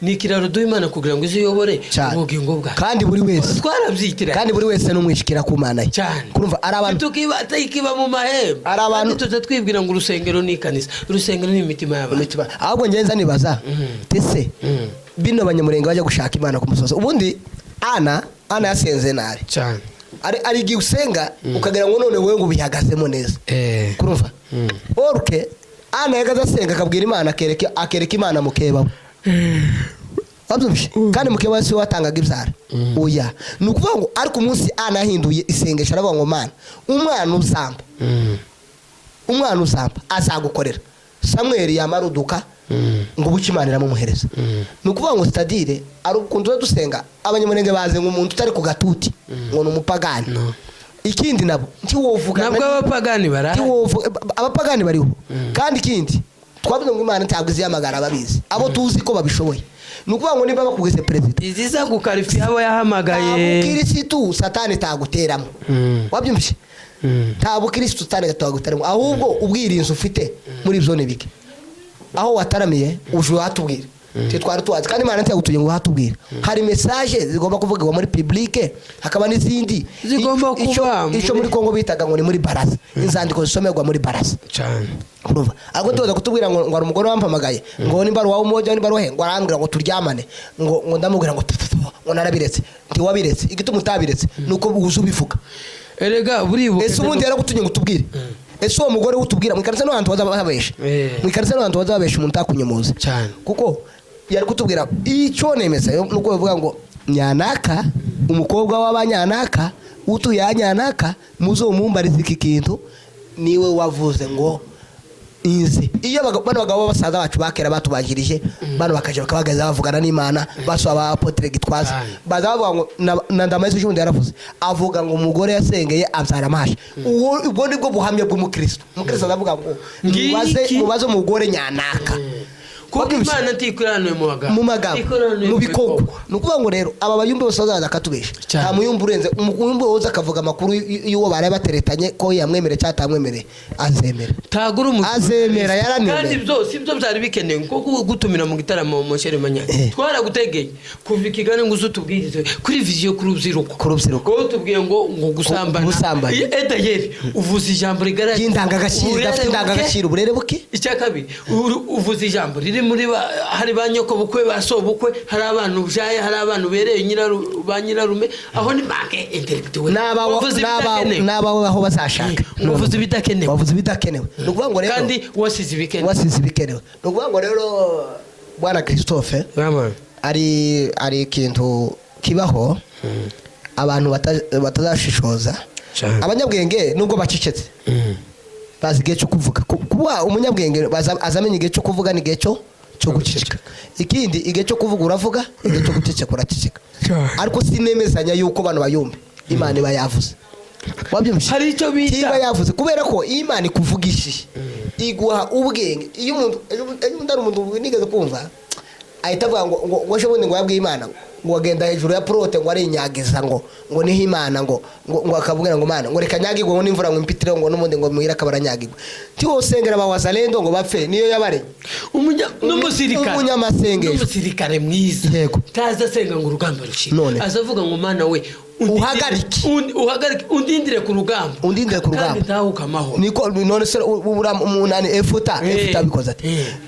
ni kiraro duhimana kugira ngo iziyobore ubugingo bwa kandi buri wese twarabyitira kandi buri wese numwishikira ku Mana kurumva ari abantu tukiba mu mahembe ari abantu tutatwibwira ngo urusengero ni kanisa urusengero ni imitima y'abantu ahubwo ngenza nibaza tese bino banyamurenge bajya gushaka Imana ku musozi ubundi Ana yasenze nari cyane ari giusenga ukagira ngo none wewe ngo bihagazemo neza kurumva orke Ana yagaza senga akabwira Imana akereka Imana mukeba kandi mukeba si watangaga ibyara oya nukuvuga ngo ariko umunsi Ana yahinduye isengesho aravuga ngo Mana umwana uzamba azagukorera Samuel yamaruduka ngo bukimanira mu muhereza nukuvuga ngo stadire ari ukuntu dusenga abanyamurenge baze ngo umuntu utari ku gatuti ngo numupagani ikindi nabo ntiwovuga nabwo abapagani barahari abapagani bariho kandi ikindi twavuze ngo Imana ntabwo iziyamagara ababizi abo tuzi ko babishoboye nukuvuga ngo niba bakugeze president iziza gukarifi abo yahamagaye Kristo Satani taguteramo wabyumvise ntabwo Kristo Satani taguteramo ahubwo ubwirinzi ufite muri zone bike aho wataramiye uje watubwira twari tuwazi kandi Imana ntiyagutuye ngo hatubwira hari message zigomba kuvugirwa muri publique hakaba n'izindi zigomba kuba ico muri Kongo bitaga ngo ni muri baraza inzandiko zisomerwa muri baraza cyane urumva ahubwo tuza kutubwira ngo ari umugore wampamagaye ngo nimba ruwa umoja nimba ruhe ngo arambwira ngo turyamane ngo ndamubwira ngo narabiretse ndi wabiretse igituma utabiretse nuko uzu bivuga erega buribuke ese ubundi yaragutunye ngo tubwire ese uwo mugore utubwira mwikarisa no hantu bazababesha mwikarisa no hantu bazababesha umuntu takunyomoza cyane kuko yari kutubwira icyo nemeza nuko bavuga ngo nyanaka umukobwa w'abanyanaka utuye anyanaka muzo mumbariza iki kintu niwe wavuze ngo inzi iyo bano bagabo basaza bacu bakera batubangirije bano bakaje bakabagaza bavugana n'Imana basaba apotre Gitwaza bazavuga ngo ndamaze cyundi yaravuze avuga ngo umugore yasengeye abyara amashi ubwo nibwo buhamye bw'umukristo umukristo azavuga ngo mubaze umugore nyanaka kuko Imana ntikurane mu magambo mu bikoko nukuvuga ngo rero aba bayumbe bose bazaza katubesha nta muyumbe urenze umuyumbe woza akavuga amakuru y'uwo baraye bateretanye ko yamwemere cyatamwemere azemera tagura azemera yaranemera kandi byose ibyo byari bikenewe kuko gutumira mu gitaramo mu Shere Manyanya twaragutegeye kuva ikigane ngo uzutubwirize kuri vision ku rubyiruko ko tubwiye ngo gusambana edayeri uvuze ijambo rigaraje indangagaciro dafite indangagaciro burere buke icyakabi uvuze ijambo muri hari banyoko bukwe basobukwe hari abantu bujaye hari abantu bereye nyirarume aho ni banke intellectual nabawe aho bazashaka uvuze bidakenewe nukuvuga ngo rero kandi wasize ibikenewe nukuvuga ngo rero bwana Christophe ari ikintu kibaho abantu batazashishoza abanyabwenge nubwo bacicetse bazi igihe cyo kuvuga kuba umunyabwenge azamenye igihe cyo kuvuga n'igihe cyo guceceka ikindi igihe cyo kuvuga uravuga igihe cyo guceceka uraceceka ariko sinemezanya yuko bano bayumbe Imana iba yavuze wabyumvise hari icyo bita iba yavuze kubera ko Imana ikuvugishije iguha ubwenge iyo umuntu ari umuntu nigeze kumva ahita avuga ngo waje bundi ngo yabwiye Imana ngo agenda hejuru ya prote ngo ari inyagiza ngo niho Imana ngo akavugira ngo Mana ngo reka nyagirwe ngo n'imvura ngo impitire ngo n'umundi ngo muhira kabaranyagirwe ti wosengera abawazalendo ngo bapfe niyo yabare n'umusirikare mwiza taza senga ngo urugamba rushira azavuga ngo Mana we uhagarike undindire ku rugamba kandi tahuka amahoro niko none se umunani efuta bikoze ati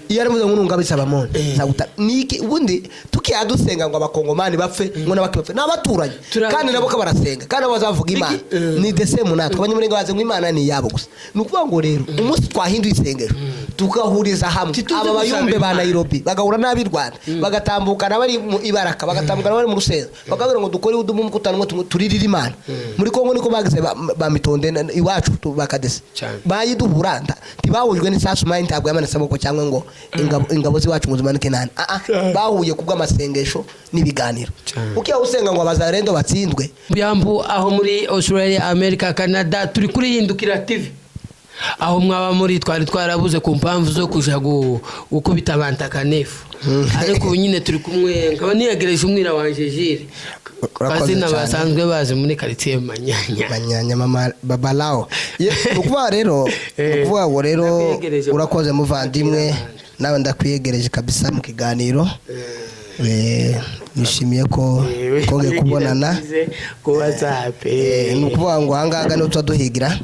iyo aramuze ngo nungabitsa abamone zaguta niki ubundi tukiyadusenga ngo abakongomani bapfe ngo nabakipfe nabaturanye kandi nabo kabarasenga kandi bazavuga Imana ni desemu natwe abanyamurenge baze ngo Imana ni yabo gusa nukuvuga ngo rero umunsi twahinduye isengero tugahuriza hamwe aba bayumbe ba Nairobi bagahura n'abi Rwanda bagatambukana bari mu Ibaraka bagatambukana bari mu Rusengo bakagira ngo dukore udumu mukutano turirira Imana muri Kongo niko bagize bamitonde iwacu bakadese bayiduhura ntibahujwe n'isasu mayi ntabwo yamanitse amoko cyangwa ngo ingabo ziwacu ngo zimanike nani bahuye kubwa amasengesho n'ibiganiro ukiya usenga ngo abazarendo batsindwe byambu aho muri Australia America Canada turi kuri Hindukira TV aho mwaba muri twarabuze ku mpamvu zo kuja gukubita abantakanefu ariko nyine turi kumwe nkaba niyegereje umwira wanje Jire bazina basanzwe bazi muri quartier Manyanya mama babalao ukuvuga rero urakoze muvandimwe nawe ndakwiyegereje kabisa mu kiganiro nishimiye ko koge kubonana ku WhatsApp nukuvuga ngo hangaga no twaduhigira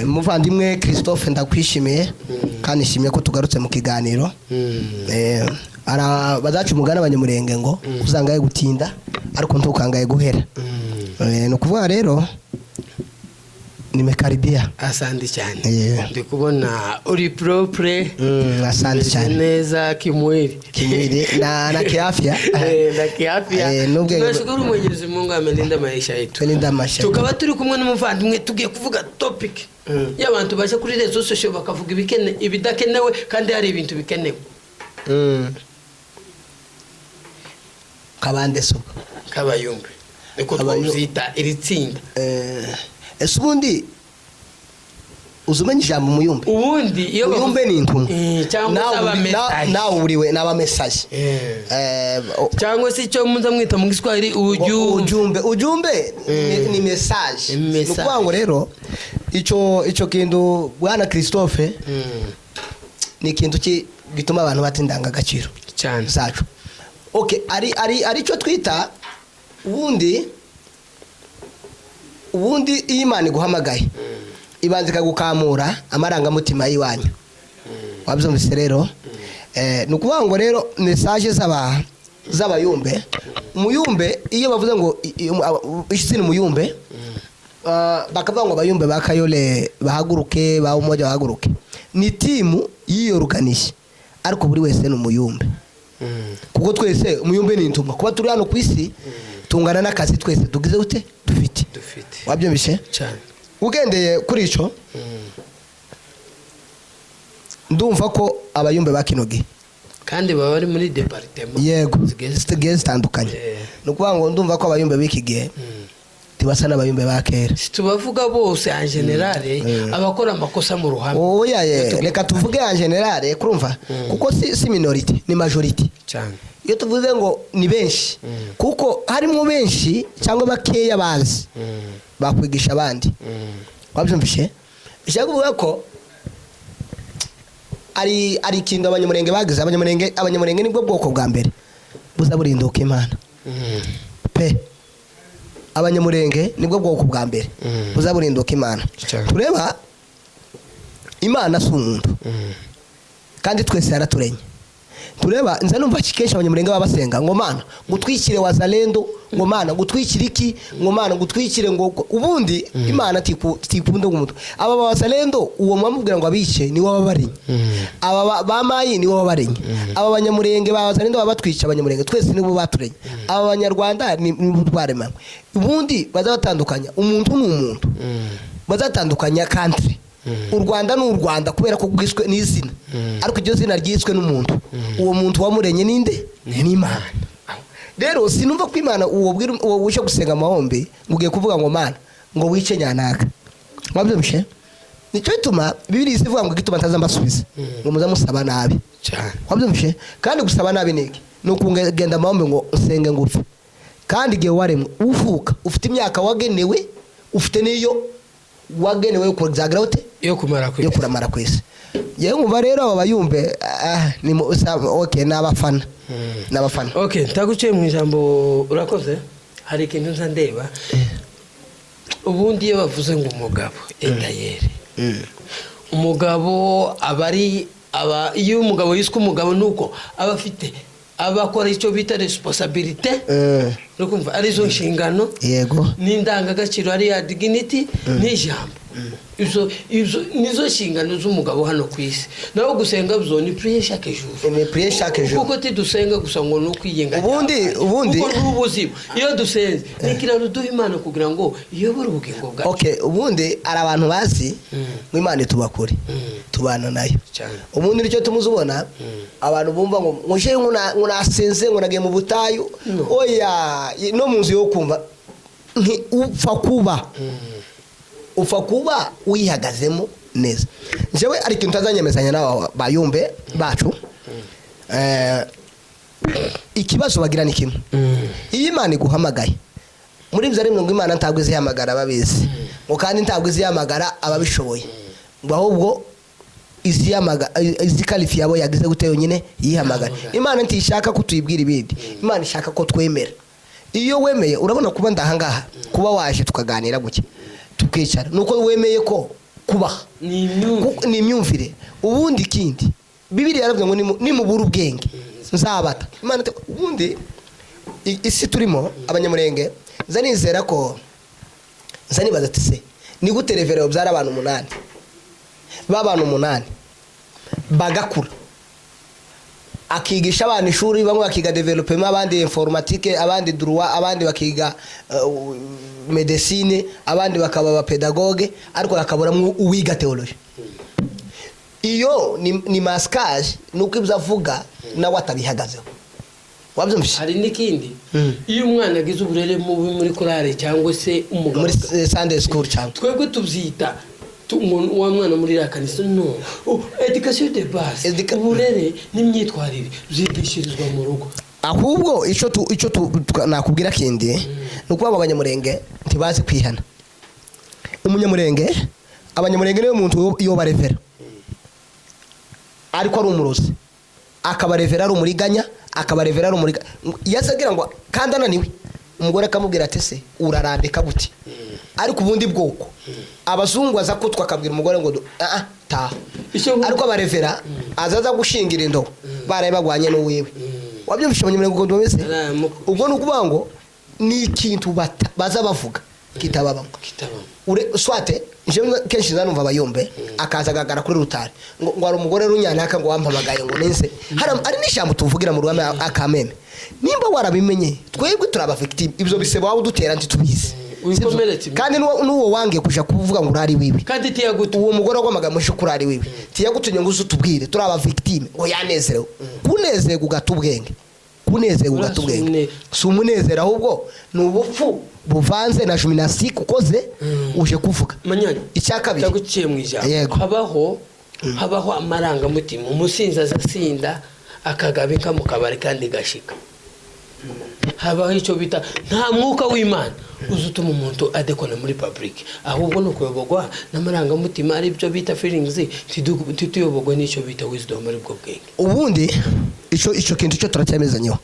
muvandimwe Christophe ndakwishimiye kandi nishimiye ko tugarutse mu kiganiro ara bazacu umugana abanyamurenge ngo uzangaye gutinda ariko ntukangaye guhera nukuvuga rero nimekaribia. Asante cyane. Ndi kubona uri propre. Asante cyane. Neza kimwili na kiafya. Na kiafya. Tunashukuru Mwenyezi Mungu amelinda maisha yetu. Tukaba turi kumwe n'umuvandimwe tugiye kuvuga topic y'abantu baje kuri rezo social bakavuga ibidakenewe kandi hari ibintu bikenewe. Kabande so. Kabayumbe. Niko twazita iritsinda. Esubundi uzumenya ijambo muyumbe ubundi iyo muyumbe ni intumwa nawe uriwe naba message cyangwa se cyo muza mwita mu Giswahili ujumbe ni message nukuvuga rero ico kintu bwana Christophe ni kintu gituma abantu batindanga agaciro cyane sacu. Okay, ari cyo twita ubundi Imana iguhamagaye ibanze kagukamura amaranga mutima yiwanyu wabyumvise rero nukuvuga ngo rero message z'abayumbe umuyumbe iyo bavuze ngo ishitsini umuyumbe bakavuga ngo abayumbe bakayole bahaguruke ba umoja bahaguruke ni timu yiyoruganisha ariko buri wese n'umuyumbe kuko twese umuyumbe ni intumwa kuba turi hano ku isi tungana n'akazi twese tugize ute dufite wabyumvise cyane. Ugendeye kuri ico ndumva ko abayumbe bakinoge kandi baba bari muri departement yego zitandukanye nukuvuga ngo ndumva ko abayumbe bikigiye tibasa n'abayumbe bakera tubavuga bose en general abakora amakosa mu ruhame oya reka tuvuge en general kurumva kuko si minority ni majority cyane. Iyo tuvuze ngo ni benshi kuko harimo benshi cyangwa bakeya bazi bakwigisha abandi wabyumvishe ishaka kuvuga ko ari kintu abanyamurenge bagize abanyamurenge nibwo bwoko bwa mbere buza burinduka Imana pe abanyamurenge nibwo bwoko bwa mbere buza burinduka Imana tureba Imana si umuntu kandi twese yaraturenya tureba nza numva kikesha abanyamurenge babasenga ngo Mana gutwikire wazalendo ngo Mana gutwikire iki ngo Mana gutwikire ngo ubundi Imana tikunda gumuntu aba wazalendo uwo mwamubwira ngo abice ni wowe babarenye aba bamayi ni wowe babarenye aba banyamurenge bazalendo babatwica abanyamurenge twese nibo baturenye aba banyarwanda ni butwaremanywe ubundi bazabatandukanya umuntu n'umuntu bazatandukanya country u Rwanda n'u Rwanda kubera ko gwiswe n'izina ariko iryo zina ryiswe n'umuntu uwo muntu wamurenye ninde ni Imana. Rero sinumva ko Imana uwo uje gusenga amahombe ngugiye kuvuga ngo Mana ngo wice nyanaka wabyumvishe nicyo bituma Bibiliya ivuga ngo gituma ntazambasubiza ngo muza musaba nabi cyane wabyumvishe kandi gusaba nabi niki nukugenda amahombe ngo usenge ngupfe kandi gihe waremwe uvuka ufite imyaka wagenewe ufite niyo wagenewe ko zagira ute yo kuramara kwese yewe umva rero aba bayumbe ni okay n'abafana okay ntaguciye mu ijambo urakoze hari ikintu nza ndeba ubundi iyo bavuze ngo umugabo endayere umugabo iyo umugabo yiswe umugabo nuko aba afite abakora icyo bita responsibility rukumva ari zo nshingano yego n'indangagaciro ari ya dignity n'ijambo izo nizo nshingano z'umugabo hano ku isi naho gusenga byo ni prier chaque jour kuko tidusenga gusa ngo no kwiyenga ubundi ubuzima iyo dusenze nikiraro duha Imana kugira ngo iyobore ubugingo bwacu. Okay, ubundi ari abantu bazi ngo Imana tubakure tubana nayo ubundi nicyo tumuzubona abantu bumva ngo nje ngunasenze ngo nagiye mu butayu oya no munzu yo kumva upfa kuba uyihagazemo neza. Jewe ari kintu tazanyemezanya nawo bayumbe bacu ikibazo bagira ni kimwe iyo Imana iguhamagaye muri byo rimwe ngo Imana ntabwo izihamagara babizi ngo kandi ntabwo izihamagara ababishoboye ngo ahubwo izi kalifi yabo yagize gute yonyine yihamagara. Imana ntishaka ko tuyibwira ibindi, Imana ishaka ko twemera. Iyo wemeye urabona kuba ndahangaha, kuba waje tukaganira guke tukicara nuko wemeye ko kubaha ni imyumvire. Ubundi kindi Bibiliya yaravuze ngo ni mubura ubwenge nzabata. Imana ubundi isi turimo abanyamurenge zanizera ko zanibaza ati se ni gute reverero byara abantu 8 babana 8 bagakura akigisha abana ishuri, bamwe bakiga development, abandi informatique, abandi droit, abandi bakiga medicine, abandi bakaba ba pedagogue, ariko bakabura uwiga theology. Iyo ni mascage nuko ibyavuga na watabihagazeho. Wabyumvise? Hari n'ikindi iyo umwana agize uburere muri korale cyangwa se umugabo muri Sunday school cyangwa twebwe tubyita wa mwana muri rakanisa no education de base, uburere n'imyitwarire byigishirizwa mu rugo. Ahubwo icyo nakubwira kindi nuko abanyamurenge ntibazi kwihana. Umunyamurenge abanyamurenge niyo muntu yo barevera ariko ari umurozi, akabarevera ari umuriganya, akabarevera ari umuriga yasagira ngo kandi ananiwe umugore akamubwira ati se urarambika gute. Ariko ubundi bwoko abazungu aza kutwa akabwira umugore ngo ta ariko abarevera azaza gushingira indo baraye bagwanye n'uwiwe. Wabyumvishe abanyamurenge ngo ndobese ubwo nukuvuga ngo ni ikintu baza bavuga kitababamo swate kenshi zanumva abayumbe akazagagara kuri rutare ngo ari umugore runyanaka ngo wampamagaye ngo nese ari n'ishambo tuvugira mu ruhame akameme. Nimba warabimenye twebwe turaba victim, ibyo bisebo waba dutera ntitubizi kandi nuwo wange kuja kuvuga ngo urari wiwe kandi tiyagutu uwo mugore wagwamaga musho kurari wiwe tiyagutunye ngo uzutubwire turaba victim ngo yanezerewe. Kunezerwa ugatubwenge, kunezerwa ugatubwenge si umunezero ahubwo n'ubupfu buvanze na gymnastique ukoze uje kuvuga manyanya. Icyakabiri cyaguciye mu ijambo habaho amaranga mutima, umusinzi azasinda akagabika mu kabari kandi gashika. Habaho icyo bita nta mwuka w'Imana uzutuma umuntu adekona muri public, ahubwo no kuyobogwa n'amaranga mutima ari byo bita feelings, tituyobogwa n'icyo bita wisdom ari bwo bwenge. Ubundi icyo kintu cyo turacyamezanyo.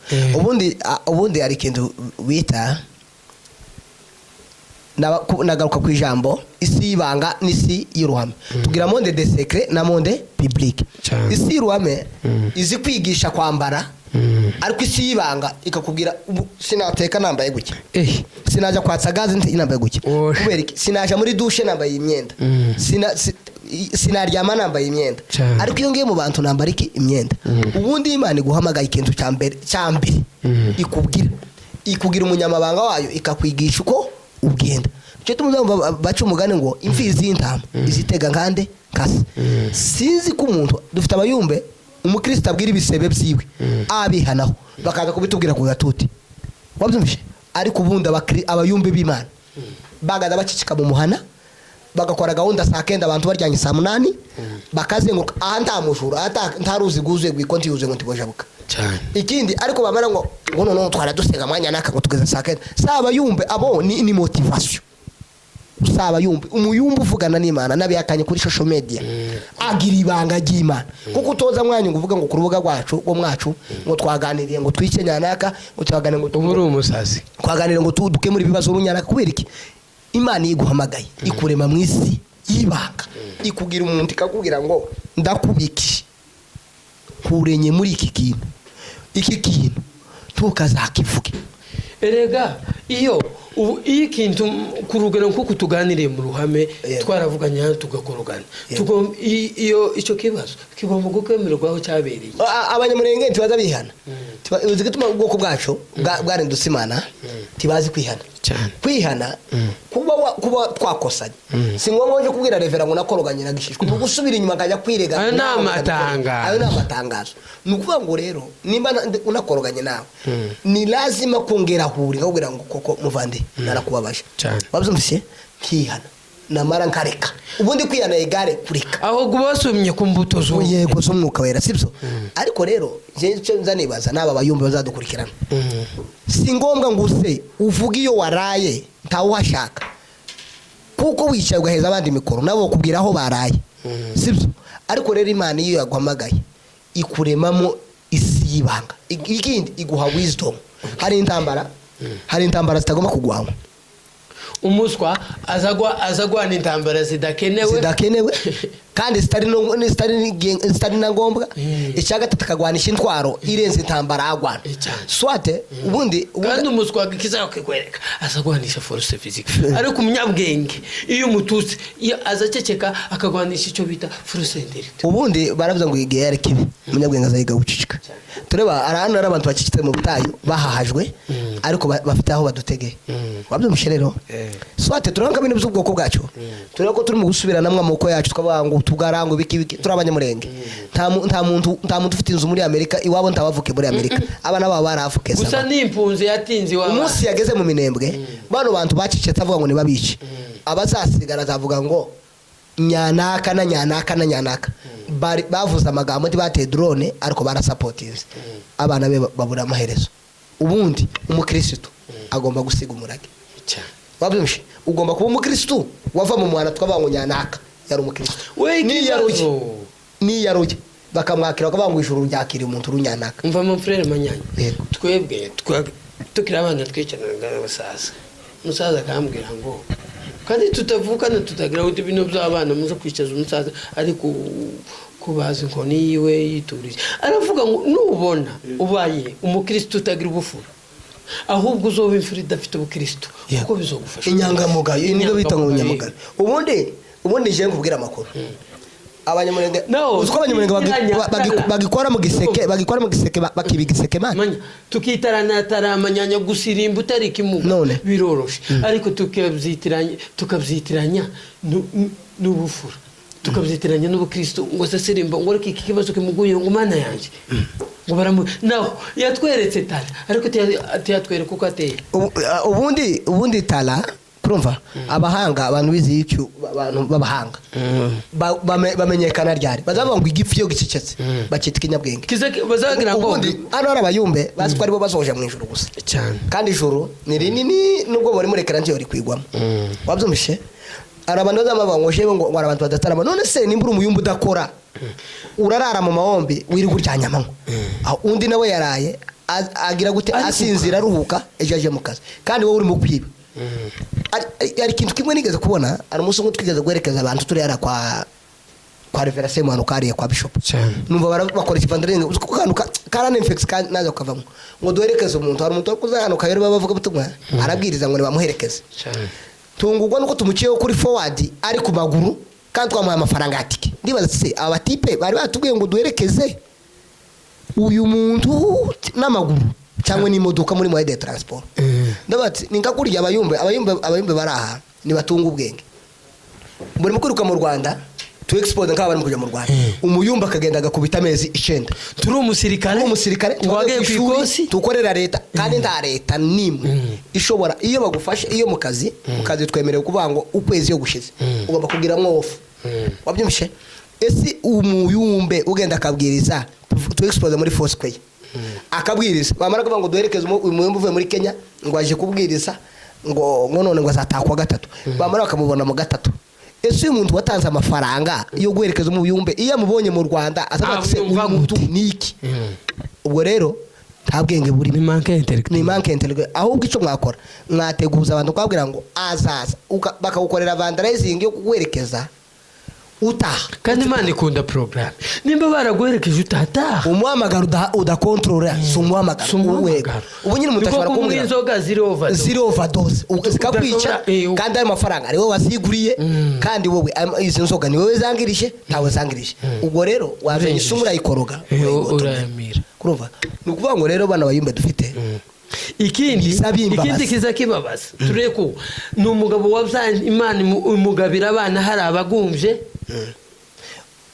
Ubundi ari kintu bita nagaruka ku ijambo isi y'ibanga n'isi y'uruhame. Tugira monde de secret na monde public. Isi y'uruhame izi kwigisha kwambara, ariko isi y'ibanga ikakubwira sinateka nambaye guke, sinaja kwatsa gaze nambaye guke, kubera iki sinaja muri douche nambaye imyenda, sinaryama nambaye imyenda, ariko iyo ngiye mu bantu nambara iki imyenda. Ubundi Imana iguhamagaye ikintu cyambere ikubwira umunyamabanga wayo ikakwigisha uko ugenda. Cyo tumuzamba baca umugane ngo imfizi y'intama izitega nkande kase. Sinzi ko umuntu dufite abayumbe umukristo abwira ibisebe byiwe abihanaho bakaza kubitubwira ku gatuti. Wabyumvishe? Ariko ubundi abayumbe b'Imana bagaza bacicika mu muhana bagakora gahunda saa 9 abantu baryanye saa 8 bakazenguruka nta mujura ntaruzi guzuye gwikonti yuze ngo ntibojabuka cyane. Ikindi ariko bamara ngo no twara dusenga mwanya naka ngo tugeze saa 9 saba yumbe abo ni motivation. Saba yumbe umuyumbe uvugana n'Imana nabiyakanye kuri social media agira ibanga ry'Imana kuko utoza mwanya ngo uvuga ngo ku rubuga rwacu ngo mwacu ngo twaganiriye ngo twikenya naka ngo twaganire ngo tubure umusazi twaganire ngo tuduke muri bibazo runyanaka. Kubera iki Imana yiguhamagaye ikurema mu isi y'ibanga ikugira umuntu ikakubwira ngo ndakubiki kurenye muri iki kintu tukazakivuge. Erega iyo ikintu kurugana nko kutuganiriye mu ruhame twaravuganya tugakorogana iyo icyo kibazo kigomba gukemererwaho cyabereye. Abanyamurenge tibaza bihana uzi gituma ubwoko bwacu bwarindutse Imana tibazi kwihana cyane. Kwihana kuba twakosanye si ngombwa nje kubwira revera ngo nakoroganye nagishishwe mu gusubira inyuma kajya kwirega ayo n'amatangazo. Nukuvuga ngo rero nimba unakoroganye nawe ni lazima kongera huri ngabwira ngo koko muvande narakubabaje. Wabyumvise kwihana namara nkareka ubundi kwihana igare kureka aho gubasumye ku mbuto zo yego z'umwuka wera sibyo. Ariko rero je nzanibaza naba bayumbe bazadukurikirana si ngombwa ngo use uvuga iyo waraye ntawashaka kuko wicaye ugaheza abandi mikoro nabo kubwira aho baraye sibyo. ariko rero Imana iyo yagwamagaye ikuremamo isi y'ibanga, ikindi iguha wisdom. Hari intambara zitagomba kugwanwa. Umuswa azagwa n'intambara zidakenewe kandi zitari na ngombwa. Icyaga tatakagwanisha intwaro irenze intambara agwana swate. Ubundi kandi umuswa kizakwereka azagwanisha force physique, ariko umunyabwenge iyo umututsi azaceceka akagwanisha icyo bita force intellectuelle. Ubundi baravuze ngo igihe yari kibi umunyabwenge azayiga gucicika. Tureba arahano abantu bacicitse mu butayu bahahajwe ariko bafite aho badutegeye. Wabyumvishe rero swate turanka bintu by'ubwoko bwacu. Turako turi mu gusubiranamwe amoko yacu twavuga ngo tugarango biki turabanyamurenge. Nta muntu ufite inzu muri Amerika iwabo ntabavuke muri Amerika. Abana baba baravuke gusa n'impunzi yatinzi waba umunsi yageze mu Minembwe bano bantu bacicetse avuga ngo ni babici. Abazasigara zavuga ngo nyanaka na nyanaka na nyanaka bavuze amagambo bateye drone ariko barasupportinze abana be babura amaherezo. Ubundi umukristo agomba gusiga umurage cyane. Wabyumvishe ugomba kuba umukristo wava mu mwana twabango nyanaka yari umukristo ni yaruye bakamwakira bakabango ijuru ryakira umuntu runyanaka. Mva mu frere manyanya twebwe tukira abana twicanaga n'abasaza. Umusaza akambwira ngo kandi tutavukana tutagira uti bino by'abana muze kwicaza umusaza ariko kubaza ngo niwe yiturije. Aravuga ngo nubona ubaye umukristo utagira ubufura ahubwo uzoba imfura idafite ubukristo kuko bizogufasha. Inyangamugayo niyo bita ngo inyangamugayo. Ubundi je nkubwira amakuru abanyamurenge uziko abanyamurenge bagikora mu giseke bakibigiseke manya tukitarana taramanyanya gusirimba utari kimuga biroroshe ariko tukabyitiranya n'ubufura tukabyitiranya n'ubukristo ngo sasirimba ngo iki kibazo kimuguye ngo mana yanjye ngo baramu naho yatweretse tala ariko tiyatwereka uko ateye. Ubundi tala kurumva abahanga abantu bizi icyo abantu babahanga bamenyekana ryari bazavuga ngo igifi yo gicecetse bakita kinyabwenge bazagira ngo hano ari abayumbe bazi ko aribo basoje mu ijuru gusa cyane kandi ijuru ni rinini nubwo bari muri karanje yori kwigwamo. Wabyumvishe arabantu bazamavuga ngo jewe ngo abantu badatarama none se nimbura umuyumbe udakora urarara mu mahombi wirirwa uryanyamanywa aho undi nawe yaraye agira gute asinzira aruhuka ejaje mu kazi kandi wowe uri mu kwiba. Ari kintu kimwe nigeze kubona ari umunsi umwe twigeze guherekeza abantu turi yara kwa reverase mwana kariye kwa bishop numva bakora ikivandringe ukanuka karane infex nazo kavamo ngo duherekeze umuntu hari umuntu kuzahanuka rero bavuga butumwa arabwiriza ngo bamuherekeze tungugwa nuko tumuciyeho kuri forward ari ku maguru kandi twamuha amafaranga atike. Ndibaza se aba tipe bari batubwiye ngo duherekeze uyu muntu n'amaguru cyangwa n'imodoka muri moyen de transport. Ndabati ningakurya abayumbe baraha ni batunga ubwenge. Muri mukuruka mu Rwanda tu export nk'abari mu kujya mu Rwanda umuyumba akagenda agakubita amezi 9 turi umusirikare twageye kwikosi tukorera leta kandi nda leta nimwe ishobora iyo bagufashe iyo mu kazi twemerewe kuvuga ngo ukwezi yo gushize ugomba kugira mwofu. Wabyumvishe esi umuyumbe ugenda akabwiriza tu export muri force kwe akabwiriza bamara kuvuga ngo duherekeze umuyumbe uvuye muri Kenya ngo aje kubwiriza ngo none ngo azatakwa gatatu bamara bakamubona mu gatatu. Ese umuntu watanze amafaranga yo guherekeza mu biyumbe iyo amubonye mu Rwanda azabatse umuntu niki. Ubwo rero nta bwenge buri ni manque intellectuelle ahubwo ico mwakora mwateguza abantu kwabwira ngo azaza bakagukorera vandalizing yo kuguherekeza utaha kandi Imana ikunda program nimba baraguherekeje utataha umuhamagara udakontrola sumuhamagara ubu nyine mutashobora kumubwira inzoga zero overdose ukazikakwica kandi ayo mafaranga ariwe wasiguriye kandi wowe izi nzoga ni wowe zangirije ntawe zangirije. Ubwo rero wazenye isumura ikoroga urayamira kurumva nukuvuga ngo rero bana bayumbe dufite ikindi kiza kibabaza tureko ni umugabo wabyaye Imana umugabira abana hari abagumje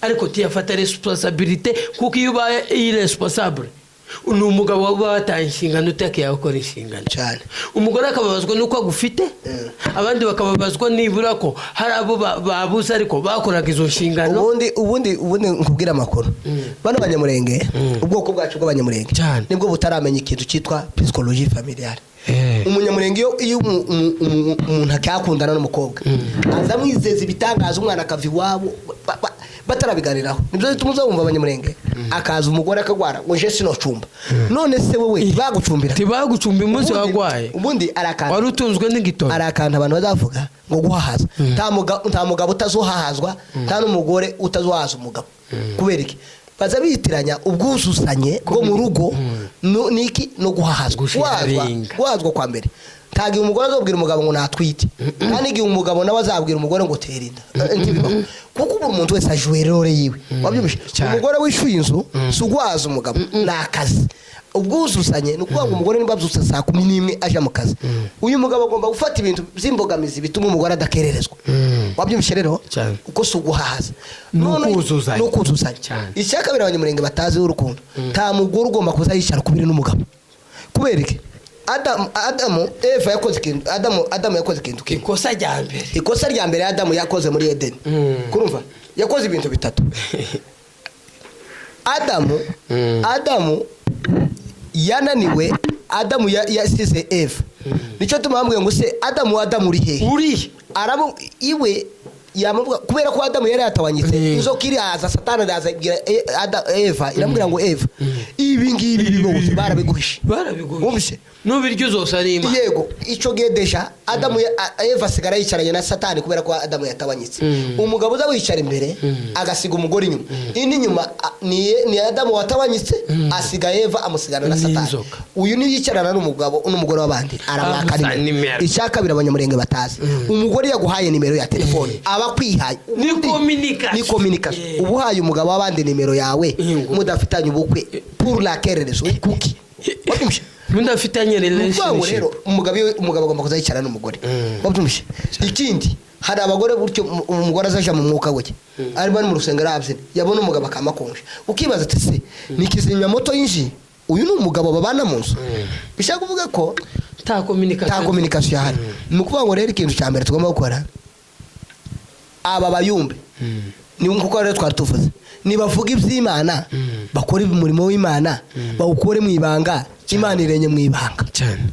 ariko tiyafata responsabilité kuko iyo ubaye irresponsable ni umugabo wabataye inshingano utake yakora inshingano cyane. Umugore akababazwa nuko agufite abandi bakababazwa nibura ko hari abo babuze ariko bakoraga izo nshingano. Ubundi nkubwira amakuru bano banyamurenge ubwoko bwacu bw'abanyamurenge nibwo butaramenya ikintu cyitwa psychologie familiale. Umunyamurenge iyo umuntu akakundana n'umukobwa azamwizeza ibitangaza umwana akavi wabo batarabiganiraho nibyo tumuza wumva abanyamurenge akaza umugore akagwara ngo je sino cumba none se wowe bagucumbira tibagucumba umunsi wagwaye ubundi arakanda wari utunzwe n'igitoro arakanda abantu bazavuga ngo guhahaza nta mugabo utazohahazwa nta n'umugore utazohaza umugabo kubera iki baza bitiranya ubwuzuzanye bwo mu rugo niki no guhahazwa wazwa kwa mbere tagiye umugore azobwira umugabo ngo natwite kandi igihe umugabo nawe azabwira umugore ngo terinda kuko umuntu wese ajuwerore yiwe wabyumvishe umugore wishuye inzu sugwaza umugabo nakazi ubwuzuzanye nukuvuga ngo umugore nimba byutse saa 11 aje mu kazi uyu mugabo agomba gufata ibintu by'imbogamizi bituma umugore adakererezwa wabyumvishe rero uko suguhaza n'ukuzuzanya icyaka birabanye murenge batazi urukundo nta mugore ugomba kuza yicara kubiri n'umugabo kubera iki Adamu Eva yakoze ikintu Adamu yakoze ikintu ikosa rya mbere Adamu yakoze muri Eden kurumva yakoze ibintu bitatu Adamu yananiwe Adamu yasize Eva nico tumambwe ngo se Adamu uri hehe aramu iwe yamuvuga kubera ko Adamu yari yatawanyitse izo kiri haza Satani ndaza Eva iramubwira ngo Eva ibi ngibi bibose barabiguhishe umvishe nubiryo uzosarima yego ico gedesha Adamu Eva sigara yicaranye na Satani kubera ko Adamu yatawanyitse umugabo uza wicara imbere agasiga umugore inyuma indi nyuma ni Adamu watawanyitse asiga Eva amusigana na Satani uyu ni yicarana n'umugore w'abandi aramwakana icyaka birabanyamurenge batazi umugore yaguhaye nimero ya telefone abakwihaye ni communication ubuhaye umugabo w'abandi nimero yawe mudafitanye ubukwe pour la querelle kuki wabyumvishe mudafitanye relationship rero umugabo agomba kuzayicara n'umugore wabyumvishe ikindi hari abagore buryo umugore azaje mu mwuka we ari bari mu rusengero abyine yabona umugabo akamakonje ukibaza ati se nikizimya moto yinji uyu ni umugabo babana mu nzu bishaka kuvuga ko ta communication yahari nukuvuga ngo rero ikintu cyambere tugomba gukora aba bayumbe ni nkuko rero twatuvuze nibavuga iby'Imana bakora umurimo w'Imana bawukore mu ibanga Imana irenye mu ibanga cyane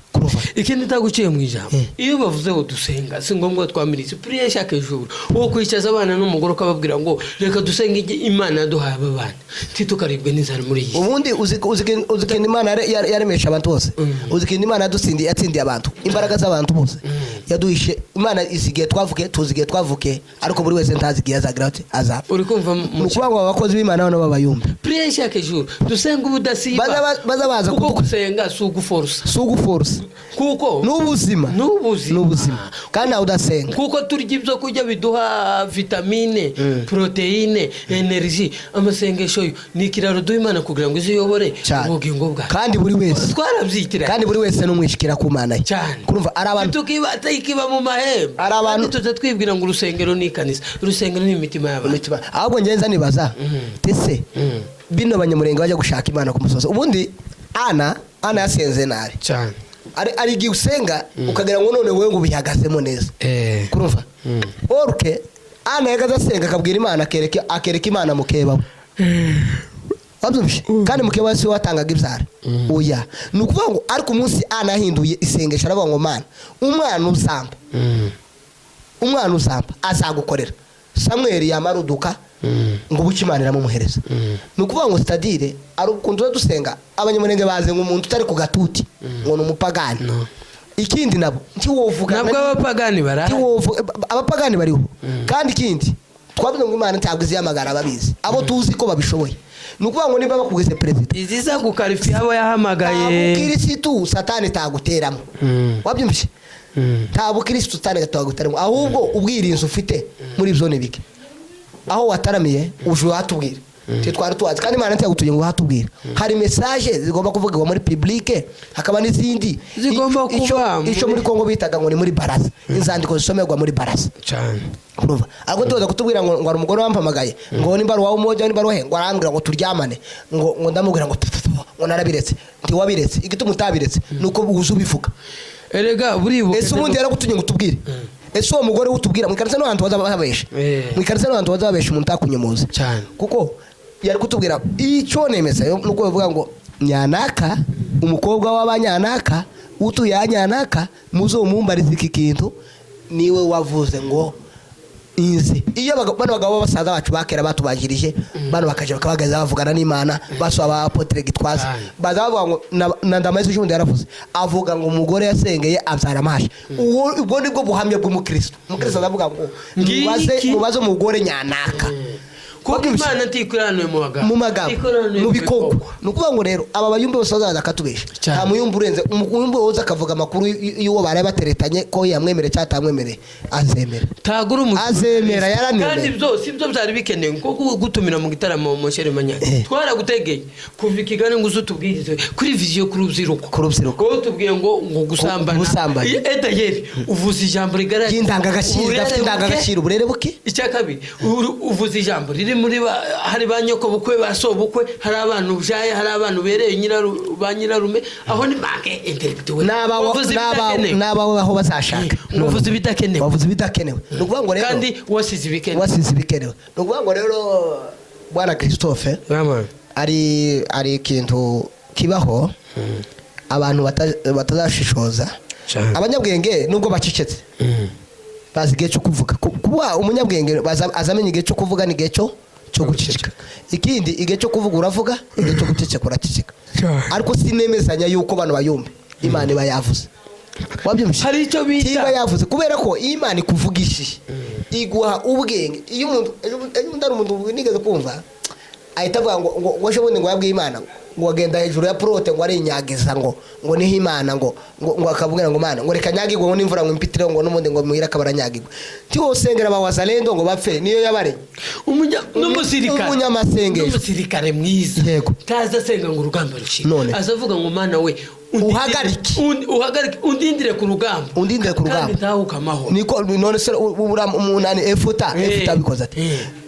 ikindi taguciye mu ijambo iyo bavuze ngo dusenga si ngombwa twamiritse priye chaque jour wo kwicaza abana n'umugore ukababwira ngo reka dusenge Imana yaduhaye abana titukaribwe n'inzara muri iyi ubundi uzikenda Imana yaremesha abantu bose uzikenda Imana yatsindiye abantu imbaraga z'abantu bose yaduhishe Imana isigiye twavuke ariko buri wese ntazigiye azagira ati azaba uri kumva mu kubango abakozi b'Imana bano babayumba priye chaque jour dusenga ubudasiba baza kugusenga suguforce kuko n'ubuzima kandi aho udasenga kuko turya ibyo kujya biduha vitamine proteine energy amasengesho ni kiraro duhimana kugira ngo iziyobore ubugingo bwa kandi buri wese twarabyitira kandi buri wese n'umwishikira ku Mana kurumva ari abantu tukiba mu mahembe ari abantu tutatwibwira ngo urusengero ni kanisa urusengero ni imitima y'abantu ahubwo ngenza nibaza tese bino banyamurenge bajya gushaka Imana ku musozo ubundi Ana yasenze nabi cyane ari igihe usenga ukagira ngo none wewe ngo bihagazemo neza kurumva orke Ana yagaza asenga akabwira Imana akereka Imana mukeba wabyumvishe kandi mukeba si watangaga ibyara oya nukuvuga ngo ariko umunsi Ana yahinduye isengesho aravuga ngo Mana umwana uzamba azagukorera Samuel yamaruduka ngo bukimanira mu muhereza nukuvuga ngo stadire ari ukuntu dusenga abanyamurenge baze ngo umuntu utari ku gatuti ngo numupagani ikindi nabo ntiwovuga nabwo abapagani baraha abapagani bariho kandi ikindi twavuze ngo Imana ntabwo iziyamagara ababizi abo tuzi ko babishoboye nukuvuga ngo niba bakugeze president iziza gukarifi abo yahamagaye Kristo Satani taguteramo wabyumvishe ntabwo Kristo Satani taguteramo ahubwo ubwirinzi ufite muri byo nibike aho wataramiye uje watubwira twari tuwazi kandi Imana ntiyagutuye ngo hatubwira hari message zigomba kuvugwa muri public hakaba n'izindi zigomba kuba ico muri Kongo bitaga ngo ni muri baraza inzandiko zisomerwa muri baraza cyane urumva ariko tuza kutubwira ngo ari umugore wampamagaye ngo nimba ruwa umoja nimba ruhe ngo arambwira ngo turyamane ngo ndamubwira ngo narabiretse ntiwabiretse igituma utabiretse nuko ubuzu bivuga erega buribuke ese ubundi yaragutunye ngo tubwire ese uwo mugore utubwira mwikarisa n'abantu bazababesha mwikarisa n'abantu bazababesha umuntu takunyomoza cyane kuko yari kutubwira icyo nemeza nuko bavuga ngo nyanaka umukobwa w'abanyanaka utuye yanyanaka muzo mumbariza iki kintu niwe wavuze ngo inzi iyo bano bagabo basaza bacu bakera batubanjirije bano bakaje bakabagaza bavugana n'Imana basaba apotre Gitwaza baza bavuga ngo na Ndamaze Jundi yaravuze avuga ngo umugore yasengeye abyara amashi ubwo nibwo buhamya bw'umukristo umukristo aravuga ngo mubaze umugore nyanaka kuko Imana ntikuraniwe mu magambo mu bikorwa nukuvuga ngo rero aba bayumbe bose bazaza akatubesha nta muyumbe urenze umuyumbe woza akavuga amakuru y'uwo baraye bateretanye ko yamwemere cyatamwemere azemera tagura azemera yaranemera kandi byose ibyo byari bikenewe kuko gutumira mu gitaramo mu Sheremanya twaragutegeye kuva Kigali ngo uzutubwirize kuri vision ku rubyiruko ko tubwiye ngo gusambana etayeri uvuze ijambo rigara y'indangagaciro dafite indangagaciro burere buke icyakabi uvuze ijambo riri muri hari banyoko bukwe basobukwe hari abantu byaye hari abantu bereye nyirarume aho ni banke intellectual n'abawe aho bazashaka uvuze bidakenewe nukuvuga ngo rero kandi wasize bikenewe nukuvuga ngo rero bwana Christophe ari ikintu kibaho abantu batazashishoza abanyabwenge nubwo bacecetse bazi igihe cyo kuvuga kuba umunyabwenge azamenya igihe cyo kuvuga n'igihe cyo guceceka ikindi igihe cyo kuvuga uravuga igihe cyo guceceka uraceceka ariko sinemezanya yuko abantu bayumbe Imana iba yavuze wabyumvise hari icyo bita yavuze kubera ko Imana ikuvugishije iguha ubwenge iyo umuntu ari umuntu nigeze kumva ahita avuga ngo washe bundi ngo yabwiye Imana ngo agenda hejuru ya prote ngo ari inyagiza ngo niho Imana ngo akabwira ngo Mana ngo reka nyagirwe ngo n'imvura ngo impitire ngo n'umundi ngo muhira kabaranyagirwe ti wosengera abawazalendo ngo bapfe niyo yabareye umusirikare mwiza yego taza senga ngo urugamba rushira azavuga ngo Mana we uhagarike undindire ku rugamba kandi ntawukamaho niko none se umunani efuta bikoze ati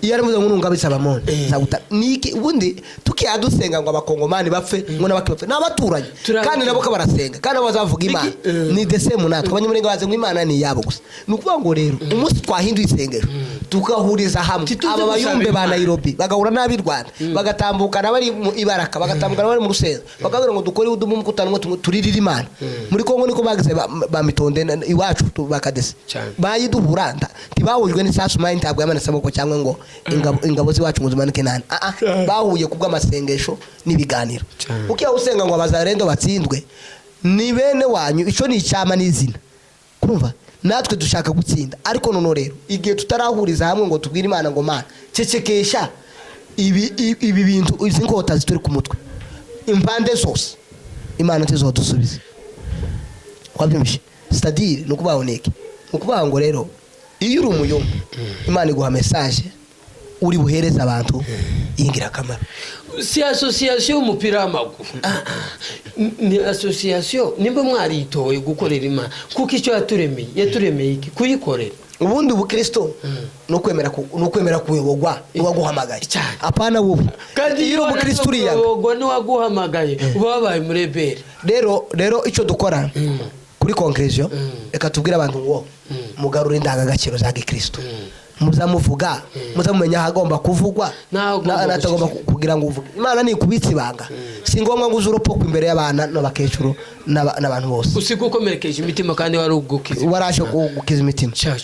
iyo ari muze ngurungabitsa abamone zaguta niki ubundi tukiyadusenga ngo abakongomani bapfe ngo nabaki bapfe nabaturanye kandi nabo ko barasenga kandi bazavuga Imana ni desemu natwe abanyamurenga baze ngo Imana ni yabo gusa nukuvuga ngo rero umunsi twahinduye isengero tukahuriza hamwe aba bayumbe ba Nairobi bagahura n'abi Rwanda bagatambuka nabari mu Ibaraka bagatambuka nabari mu Rusengo bakagira ngo dukore udumu mukutano turirira Imana muri Kongo niko bagize bamitonde iwacu bakadese bayiduhuranda tibahujwe n'isasu mayi ntabwo yamanitse amoko cyangwa ngo ingabo ziwacu muzimanike nani bahuye kubw'amasengesho n'ibiganiro ukiya usenga ngo abazarendo batsindwe ni bene wanyu ico ni icyama n'izina kumva natwe dushaka gutsinda ariko none rero igihe tutarahuriza hamwe ngo tubwire Imana ngo Mana cecekesha ibi bintu izi nkota zituri ku mutwe impande zose Imana tizodusubiza kwabyumvishe c'est-à-dire nukubaboneke nukubaha ngo rero iyo uri umuyumbe Imana iguha message uri buhereza abantu ingira kamara si association umupira w'amaguru ni association nimba mwaritoye gukorera Imana kuko icyo yaturemeye iki kuyikorera ubundi ubukristo no kwemera kuyobogwa niwaguhamagaye apana wowe kandi iyo ubukristo uri yagwa niwaguhamagaye ubabaye muri rebere rero icyo dukora kuri conclusion reka tubwire abantu ngo mugarura indangagaciro za Gikristo muzamuvuga muzamumenya hagomba kuvugwa natagomba kugira ngo uvuge Imana ni kubitsa ibanga si ngombwa ngo uzuropoka imbere y'abana n'abakecuru n'abantu bose usigukomerekeje imitima kandi wari ugukiza warashe gukiza imitima ciao